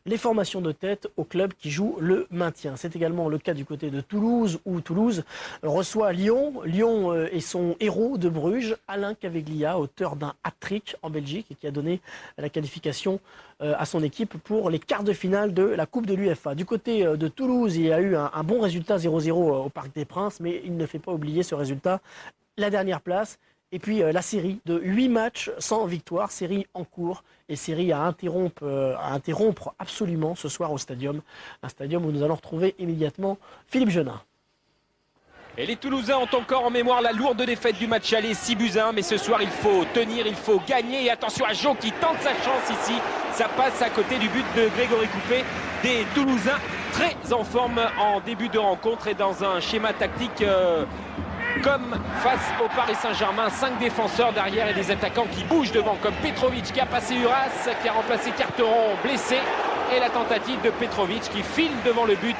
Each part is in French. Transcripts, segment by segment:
les formations de tête au club qui joue le maintien. C'est également le cas du côté de Toulouse, où Toulouse reçoit Lyon. Lyon est son héros de Bruges, Alain Caveglia, auteur d'un hat-trick en Belgique et qui a donné la qualification à son équipe pour les quarts de finale de la Coupe de l'UEFA. Du côté de Toulouse, il y a eu un bon résultat 0-0 au Parc des Princes, mais il ne fait pas oublier ce résultat, la dernière place. Et puis la série de 8 matchs sans victoire, série en cours et série à interrompre absolument ce soir au Stadium. Un Stadium où nous allons retrouver immédiatement Philippe Genin. Et les Toulousains ont encore en mémoire la lourde défaite du match aller 6-1, mais ce soir il faut tenir, il faut gagner. Et attention à Jo qui tente sa chance ici, ça passe à côté du but de Grégory Coupé. Des Toulousains très en forme en début de rencontre et dans un schéma tactique comme face au Paris Saint-Germain, 5 défenseurs derrière et des attaquants qui bougent devant, comme Petrovic qui a passé Uras, qui a remplacé Carteron blessé, et la tentative de Petrovic qui file devant le but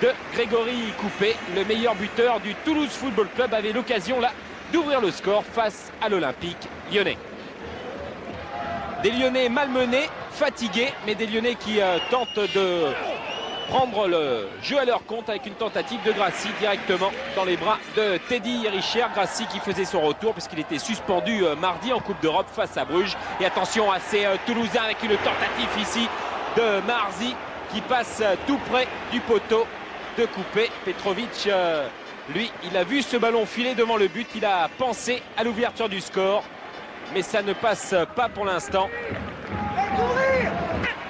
de Grégory Coupé. Le meilleur buteur du Toulouse Football Club avait l'occasion là d'ouvrir le score face à l'Olympique lyonnais. Des Lyonnais malmenés, fatigués, mais des Lyonnais qui tentent de prendre le jeu à leur compte avec une tentative de Grassi directement dans les bras de Teddy Richer. Grassi qui faisait son retour puisqu'il était suspendu mardi en Coupe d'Europe face à Bruges. Et attention à ces Toulousains avec une tentative ici de Marzi qui passe tout près du poteau de Coupé. Petrovic, lui, il a vu ce ballon filer devant le but. Il a pensé à l'ouverture du score, mais ça ne passe pas pour l'instant.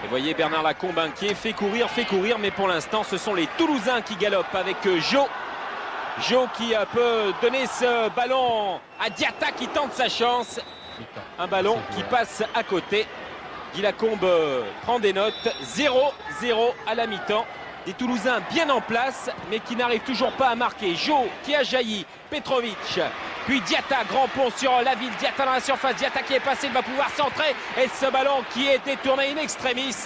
Vous voyez Bernard Lacombe inquiet, fait courir, mais pour l'instant ce sont les Toulousains qui galopent avec Jo. Jo qui peut donner ce ballon à Diatta qui tente sa chance. Un ballon qui passe à côté. Guy Lacombe prend des notes. 0-0 à la mi-temps. Des Toulousains bien en place, mais qui n'arrivent toujours pas à marquer. Jo qui a jailli, Petrovic, puis Diatta, grand pont sur la ville, Diatta dans la surface, Diatta qui est passé, il va pouvoir centrer, et ce ballon qui est détourné in extremis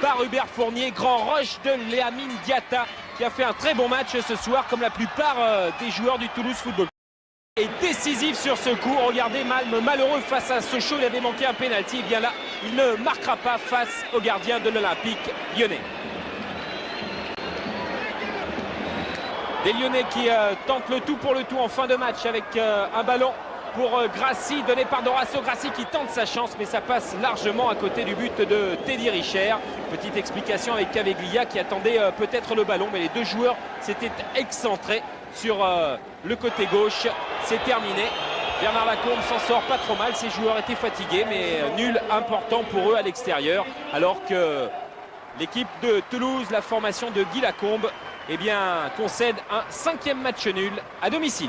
par Hubert Fournier, grand rush de Lamine Diatta, qui a fait un très bon match ce soir, comme la plupart des joueurs du Toulouse Football Club. Et décisif sur ce coup, regardez Malm, malheureux face à Sochaux, il avait manqué un pénalty, et bien là, il ne marquera pas face au gardien de l'Olympique lyonnais. Des Lyonnais qui tentent le tout pour le tout en fin de match avec un ballon pour Grassi donné par Dorasso. Grassi qui tente sa chance, mais ça passe largement à côté du but de Teddy Richer. Petite explication avec Caveglia qui attendait peut-être le ballon, mais les deux joueurs s'étaient excentrés sur le côté gauche. C'est terminé. Bernard Lacombe s'en sort pas trop mal. Ces joueurs étaient fatigués, mais nul important pour eux à l'extérieur. Alors que l'équipe de Toulouse, la formation de Guy Lacombe, eh bien, concède un 5e match nul à domicile.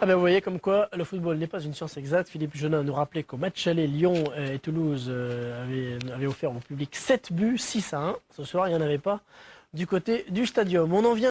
Ah ben vous voyez comme quoi le football n'est pas une science exacte. Philippe Genin nous rappelait qu'au match aller, Lyon et Toulouse avaient offert au public 7 buts, 6-1. Ce soir, il n'y en avait pas du côté du Stadium. On en vient